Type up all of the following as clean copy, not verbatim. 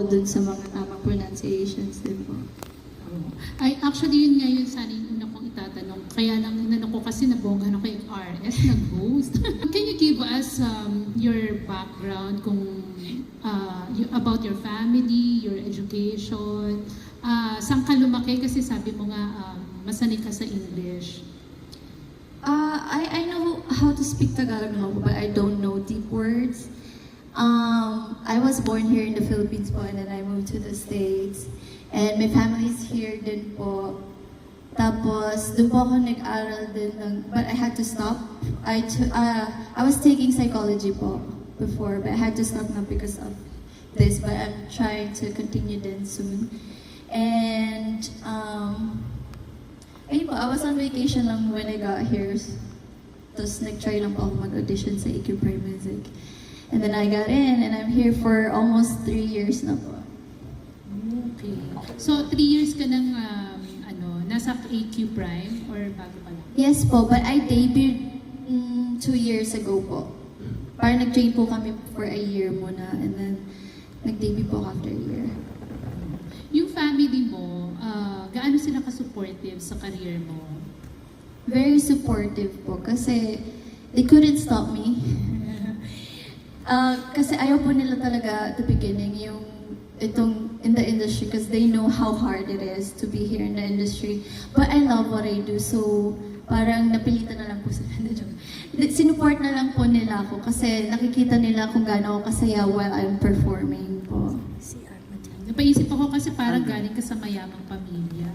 dun sa mga tamang pronunciations din po. Ay, actually, yun nga yun sana yung una kong itatanong. Kaya lang, inano ko kasi nabonggan ako yung RS, nag-host. Can you give us your background about your family, your education? Saan ka lumaki? Kasi sabi mo nga, masanay ka sa English. I know how to speak Tagalog naman po, but I don't know deep words. I was born here in the Philippines po, and then I moved to the States. And my family's here din po. Tapos, doon po ako nag-aral din but I had to stop. I was taking psychology po before, but I had to stop now because of this, but I'm trying to continue din soon. And, ayun po, I was on vacation lang when I got here. Tapos, nag-try lang po ako mag-audition sa EQ Prime Music. And then I got in, and I'm here for almost 3 years na po. Okay. So, 3 years ka nang nasa AQ Prime or bago pa lang? Yes po, but I debuted 2 years ago po. Parang nag-train po kami for a year muna, and then nag-debut po after a year. Yung family mo, gaano sila ka-supportive sa career mo? Very supportive po, kasi they couldn't stop me. Kasi ayaw po nila talaga at the beginning yung itong in the industry, because they know how hard it is to be here in the industry. But I love what I do, so parang napilitan na lang po sila. Sinuport na lang po nila ako kasi nakikita nila kung gaano ako kasaya while I'm performing po. Napaisip ako kasi parang galing ka sa mayamang pamilya.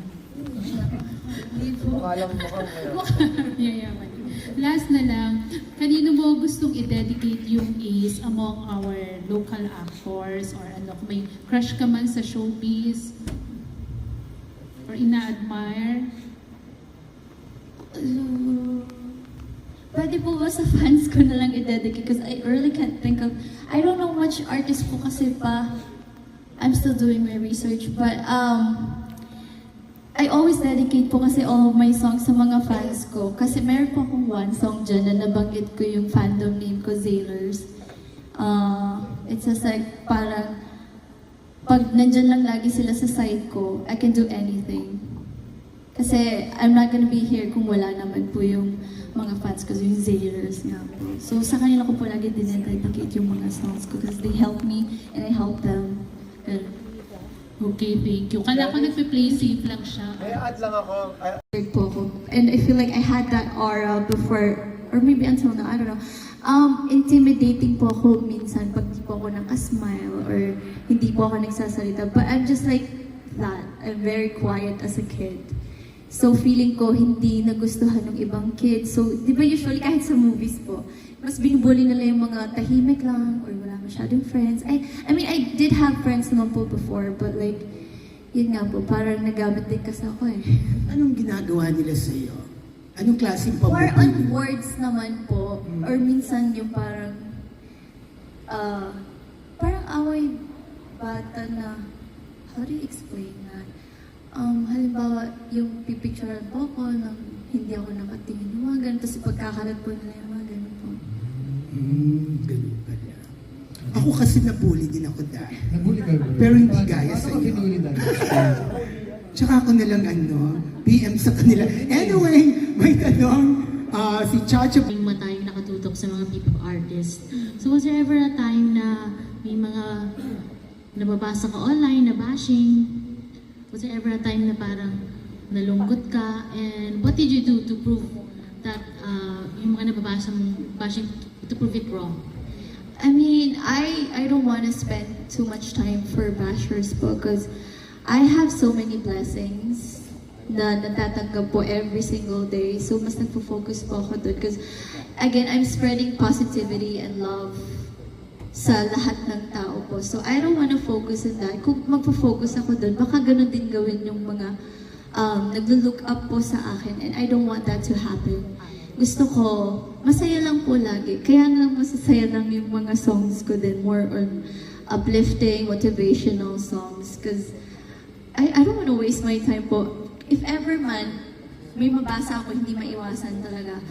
Yayaman. Last na lang, kanino mo gustong i-dedicate yung Ace among our local actors or kung may crush ka man sa showbiz or ina-admire? Pwede po ba sa fans ko na lang i-dedicate? Because I really can't think of, I don't know much artist po kasi pa, I'm still doing my research, but I always dedicate po kasi all of my songs sa mga fans ko. Kasi meron po akong one song dyan na nabanggit ko yung fandom name ko, Zailers. It's just like parang pag nandyan lang lagi sila sa side ko, I can do anything. Kasi I'm not gonna be here kung wala naman po yung mga fans ko, yung Zailers nga po. So sa kanila ko po lagi dinededicate yung mga songs ko because they help me and I help them. Okay, thank you. Kala ko nagpe-play safe lang siya. May add lang ako. Po ako. And I feel like I had that aura before, or maybe until now, I don't know. Intimidating po ako minsan pag di po ako naka-smile or hindi po ako nagsasalita. But I'm just like that. I'm very quiet as a kid. So feeling ko hindi nagustuhan ng ibang kids. So di ba usually kahit sa movies po, mas binubuli nila yung mga tahimik lang or wala masyadong friends. I mean, I did have friends naman po before, but like, yun nga po, parang nagamit din kasi ako eh. Anong ginagawa nila sa iyo? Anong klaseng More pabuti? on words naman po, or minsan yung parang, parang away bata na, how do you explain that? Halimbawa, yung pipicturean po ako nang hindi ako nakatingin, yung mga ganun, tapos pagkakalat po nila yung mga ganun po. Ganun pala. Ako kasi nabully din ako dahil. Nabully ka ba? Pero hindi gaya sa Paano ka iyo. pinuli dahil? Tsaka ako nalang PM sa kanila. Anyway, may tanong si Chacha. Yung mata yung nakatutok sa mga P-pop artists. So was there ever a time na may mga nababasa ka online na bashing? Was there ever a time na parang nalungkot ka? And what did you do to prove that yung mga nababasa mong bashing, to prove it wrong? I mean, I don't want to spend too much time for bashers po because I have so many blessings na natatanggap po every single day. So mas nagpo-focus po ako doon because again, I'm spreading positivity and love sa lahat ng tao po. So I don't want to focus on that. Kung magpo-focus ako doon, baka ganun din gawin yung mga naglo-look up po sa akin and I don't want that to happen. Gusto ko, masaya lang po lagi. Kaya nga masasaya lang yung mga songs ko din. More on uplifting, motivational songs. Because I don't want to waste my time po. If ever man, may mabasa ako, hindi maiwasan talaga.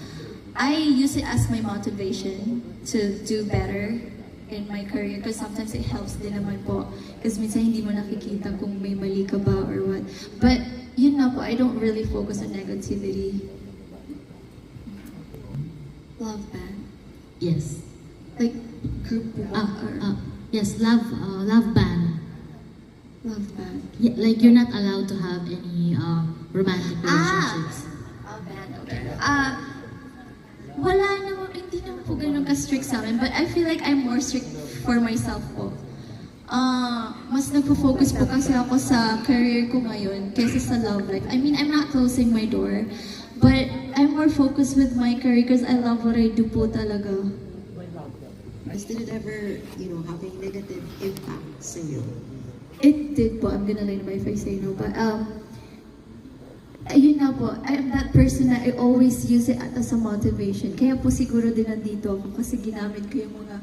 I use it as my motivation to do better. in my career because sometimes it helps din naman po. Because minsan hindi mo nakikita kung may mali ka ba or what. But yun na po, I don't really focus on negativity. Love band. Yes. Like group or Yes, love band. love band. Yeah, like you're not allowed to have any romantic relationships. Band, okay. Wala naman, hindi naman po ganun ka-strict sa amin, but I feel like I'm more strict for myself po. Mas nagpo-focus po kasi ako sa career ko ngayon kaysa sa love life. I mean, I'm not closing my door, but I'm more focused with my career because I love what I do po talaga. Did it ever, have a negative impact sa iyo? It did po. I'm gonna lie if I say no. But, ayun na po. I'm that person na I always use it as a motivation. Kaya po siguro din nandito ako kasi ginamit ko yung mga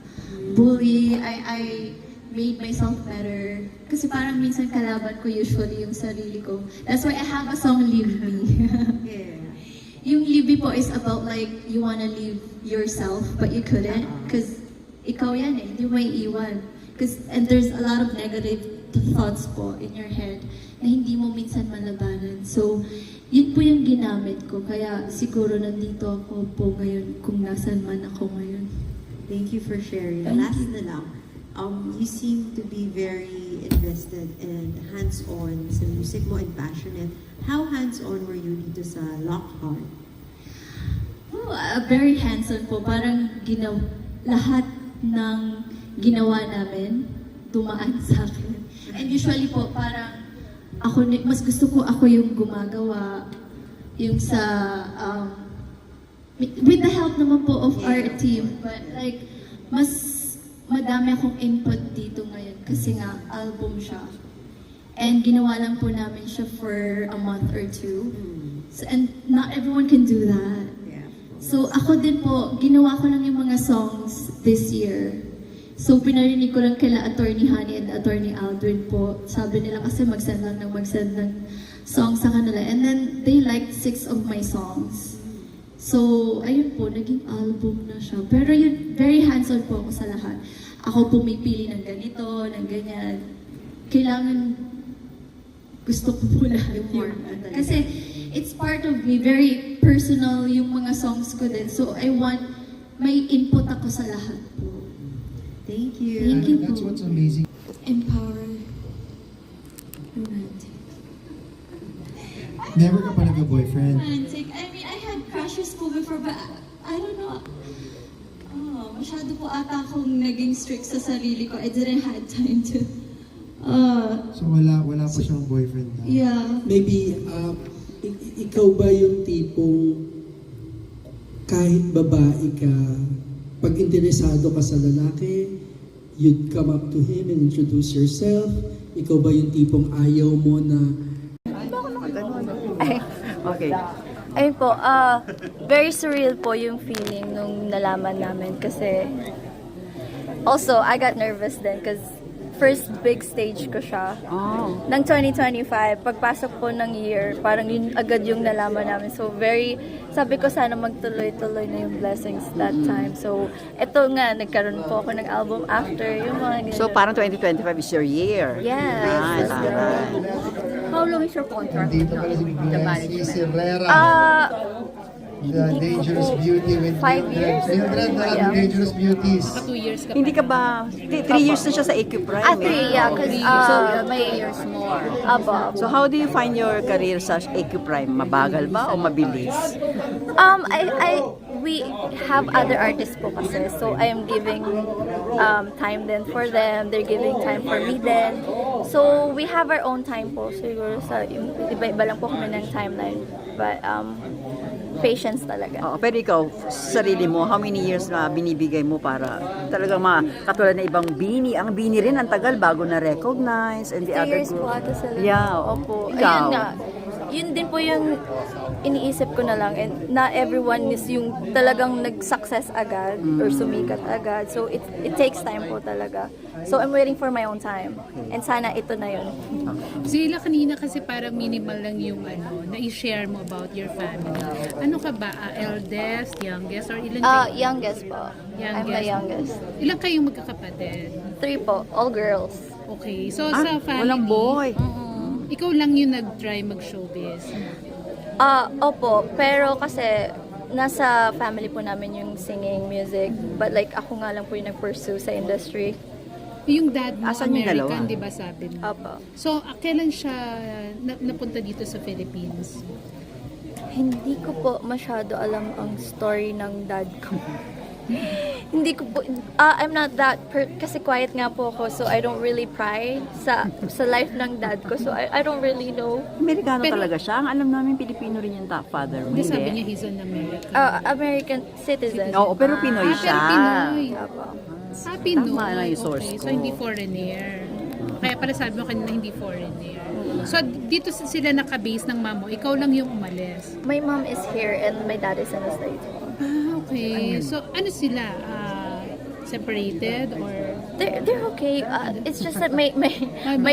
bully. I made myself better. Kasi parang minsan kalaban ko usually yung sarili ko. That's why I have a song, Leave Me. Yeah. Yung Leave Me po is about like, you wanna leave yourself, but you couldn't. Because ikaw yan eh, hindi mo maiiwan. And there's a lot of negative thoughts po in your head na hindi mo minsan malabanan. So, yun po yung ginamit ko. Kaya siguro nandito ako po ngayon kung nasan man ako ngayon. Thank you for sharing. Thank Last you. na lang, you seem to be very invested and hands-on sa music mo and passionate. How hands-on were you dito sa Lockhart? Oh, very hands-on po. Parang lahat ng ginawa namin, dumaan sa akin. And usually po, parang mas gusto ko ako yung gumagawa, yung sa, with the help naman po of our team. But like, mas madami akong input dito ngayon kasi nga, album siya. And ginawa lang po namin siya for a month or two. So, and not everyone can do that. Yeah. So ako din po, ginawa ko lang yung mga songs this year. So pinarinig ko lang kila Attorney Honey and Attorney Aldrin po. Sabi nila kasi mag-send ng songs sa kanila. And then they liked 6 of my songs. So ayun po, naging album na siya. Pero yun, very hands-on po ako sa lahat. Ako pumipili ng ganito, ng ganyan. Kailangan gusto ko po lahat yun. Kasi it's part of me, very personal yung mga songs ko din. So I want, may input ako sa lahat po. Thank you. Thank you That's po. what's amazing. Empower. Romantic. Never ka pa nagka-boyfriend. Romantic. I mean, I had crushes po before, but I don't know. Masyado po ata akong naging strict sa sarili ko. I didn't have time to. So wala pa siyang boyfriend na. Yeah. Maybe, ikaw ba yung tipong kahit babae ka, pag interesado ka sa lalaki, you'd come up to him and introduce yourself? Ikaw ba yung tipong ayaw mo na Okay. Ayun po, very surreal po yung feeling nung nalaman namin kasi also, I got nervous din because first big stage ko siya. Ng 2025, pagpasok po ng year, parang yun agad yung nalaman namin. So sabi ko sana magtuloy-tuloy na yung blessings that time. So, ito nga, nagkaroon po ako ng album after yung mga ganyan. So parang 2025 is your year. Yes. Nice. How long is your contract? Dito pala si Herrera. The Dangerous Beauty with 5 years? Mildred na The Dangerous Beauties. Hindi ka ba, 3 years na siya sa AQ Prime. 3, yeah, because may years more. Above. So how do you find your career sa AQ Prime? Mabagal ba o mabilis? We have other artists po kasi, so I am giving time then for them, they're giving time for me then. So we have our own time po, siguro sa iba-iba lang po kami ng timeline. But patience talaga. Oo, pero ikaw, sa sarili mo, how many years na binibigay mo para talagang katulad na ibang Bini? Ang Bini rin, ang tagal bago na recognize and the 2 other years group. po ata sila. Yeah, Opo. ikaw. Ayun nga. yun din po yung iniisip ko na lang, and not everyone is yung talagang nag-success agad or sumikat agad. So it takes time po talaga. So I'm waiting for my own time. And sana ito na yun. Zila, kanina kasi parang minimal lang yung na-i-share mo about your family. Ano ka ba? Eldest, youngest, or ilan kayo? Youngest po. I'm the youngest. Ilan kayong magkakapatid? 3 po, all girls. Okay. So sa family, walang boy. Ikaw lang yung nag-try mag-showbiz. Opo, pero kasi nasa family po namin yung singing, music, but like ako nga lang po yung nag-pursue sa industry. Yung dad mo, Asan yung American, dalawa? di ba sabi mo? Opo. So, kailan siya napunta dito sa Philippines? Hindi ko po masyado alam ang story ng dad ko. Hindi ko po, I'm not that, kasi quiet nga po ako, so I don't really pry sa life ng dad ko, so I don't really know. Amerikano Pero- talaga siya. Ang alam namin, Pilipino rin yung father mo. Hindi sabi niya Hindi. he's an American. American citizen. Oo, pero Pinoy siya. Pero Pinoy. Opo. Pinoy. Tama na yung source Okay, ko. so hindi foreigner. Kaya pala sabi mo kanina hindi foreigner. So dito sila naka-base ng mamo, ikaw lang yung umalis. My mom is here and my dad is in the States. Okay. So ano sila? Separated or They're okay. It's just that my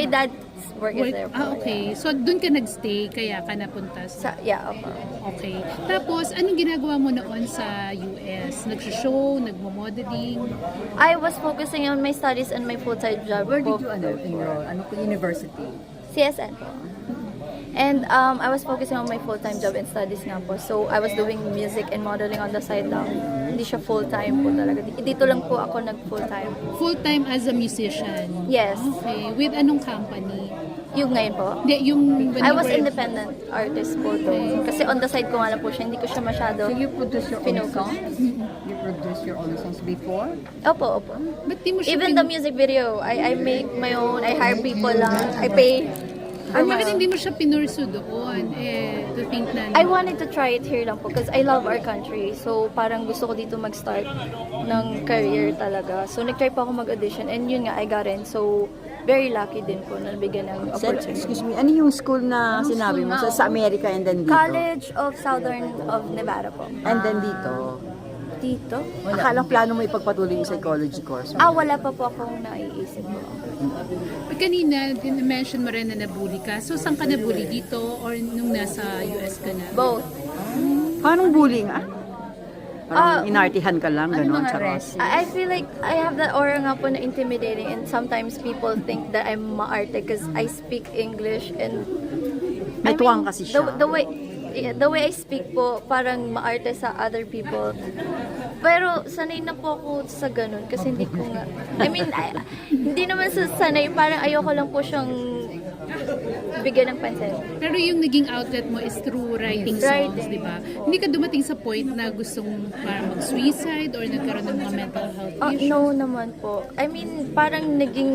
dad's work is there. po. okay. So doon ka nagstay kaya ka napunta sa Opo. Okay. Tapos anong ginagawa mo noon sa US? Nag-show, nagmo-modeling? I was focusing on my studies and my full-time job. Where did po. you enroll? Ano po university? CSN po. And I was focusing on my full-time job and studies nga po. So I was doing music and modeling on the side lang. Hindi siya full-time po talaga. Dito lang po ako nag-full-time. Full-time as a musician? Yes. Okay. With anong company? Yung ngayon po. Hindi, yung... when I you was were- independent artist po doon. Kasi on the side ko nga lang po siya. Hindi ko siya masyado You produce your own pinocus. songs? You produce your own songs before? Opo. Ba't di mo siya Even the music video, I make my own. I hire people lang. I pay. Ay, bakit hindi mo siya pinursu doon? To think na... I wanted to try it here lang po because I love our country. So parang gusto ko dito mag-start ng career talaga. So nag-try pa ako mag-audition and yun nga, I got in. So very lucky din po na nabigyan ng opportunity. Excuse me, ano yung school na sinabi mo? Sa Amerika and then dito? College of Southern of Nevada po. And then dito? Dito? Akala plano mo ipagpatuloy yung psychology course mo. Wala pa po akong naiisip po. Kanina, din-mention mo rin na nabully ka. So, saan ka nabully? Dito or nung nasa US ka na? Both. Paanong bullying? Parang inartihan ka lang, gano'n. I feel like I have that aura nga po na intimidating and sometimes people think that I'm maarte because I speak English and May tuwang kasi siya. The way I speak po, parang maarte sa other people. Pero sanay na po ako sa ganun kasi hindi ko nga, hindi naman sa sanay, parang ayoko lang po siyang bigyan ng pansin. Pero yung naging outlet mo is through writing songs, di ba? Hindi ka dumating sa point na gustong parang mag-suicide or nagkaroon ng mga mental health issues? No naman po. Parang naging,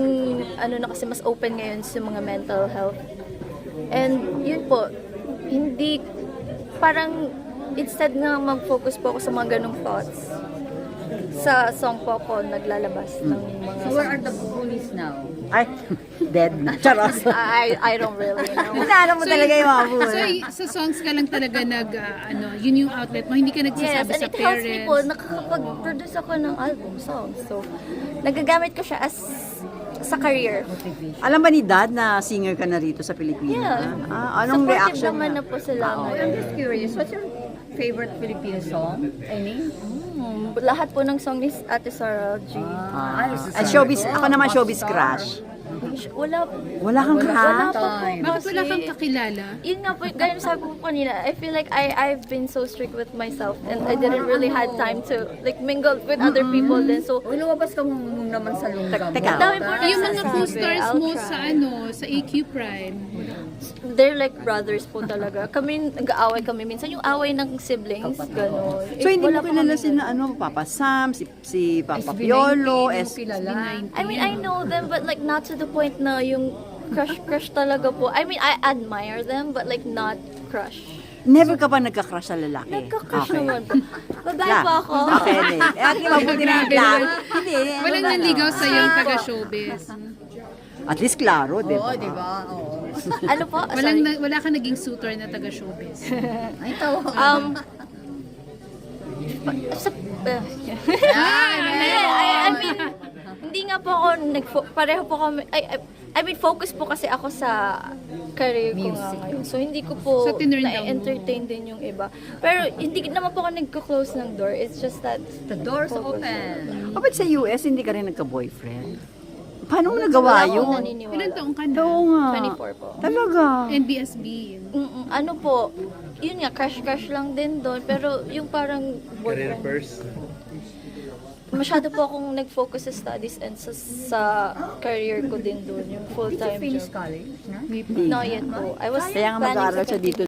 na kasi mas open ngayon sa mga mental health. And yun po, hindi, parang instead na mag-focus po ako sa mga ganong thoughts, sa song po ako naglalabas ng mga... So where are the bullies now? Ay, dead na. Charos. I don't really know. Alam mo talaga yung mga bully. So, sa songs ka lang talaga yun yung outlet mo, hindi ka Yes, nagsasabi and sa it helps me po, parents. nakakapag-produce ako ng album songs. So, nagagamit ko siya as sa career. Alam ba ni Dad na singer ka na rito sa Pilipinas? Yeah. Anong Supportive reaction naman niya? na po sila ngayon. curious, what's your favorite Filipino song? Any? Lahat po ng song ni Ate Sarah G. At showbiz, ako naman showbiz crush. Wala Wala kang Wala crush? pa po. Bakit wala kasi- kang kakilala? Yun nga po, gaya ng sabi ko kanina, I feel like I've been so strict with myself and I didn't really had time to like mingle with other people din. So, Lumabas ka mong naman sa lungga mo. Teka, dami po Yung mga nagsasabi, co-stars I'll mo try. sa AQ Prime. They're like brothers po talaga. Kami, nag-aaway kami. Minsan yung away ng siblings, gano'n. So hindi mo Wala po kilala kami sina Papa Sam, si Papa Piolo, I mean, I know them, but like not to the point na yung crush talaga po. I mean, I admire them, but like not crush. Never ka ba nagka-crush sa lalaki? Nagka-crush Okay. naman po. Babae Yeah. pa ako. Okay, then. Di mabuti na lang. Hindi. Walang nanligaw sa yung taga-showbiz. At least klaro, di ba? Oo, di ba? Oo. Ano po? Sorry. Wala ka naging suitor na taga-showbiz. Ay, tawa. I mean, hindi nga po ako pareho po kami, I mean, focus po kasi ako sa career ko nga ngayon. So, hindi ko po So, tinurn down mo. na-entertain din yung iba. Pero, hindi naman po ako nagko-close ng door. It's just that, The door's open. O ba't sa US, hindi ka rin nagka-boyfriend? Paano mo nagawa wala akong yun? naniniwala. Ilan taong ka na? Oo nga. 24 po. Talaga? NBSB. Ano po, yun nga, crush lang din doon. Pero, yung parang boyfriend. Masyado po akong nag-focus sa studies and sa career ko din doon. Yung full-time Finish job. college, no? Not yet po. I was Kaya nga planning mag-aaral sa siya dito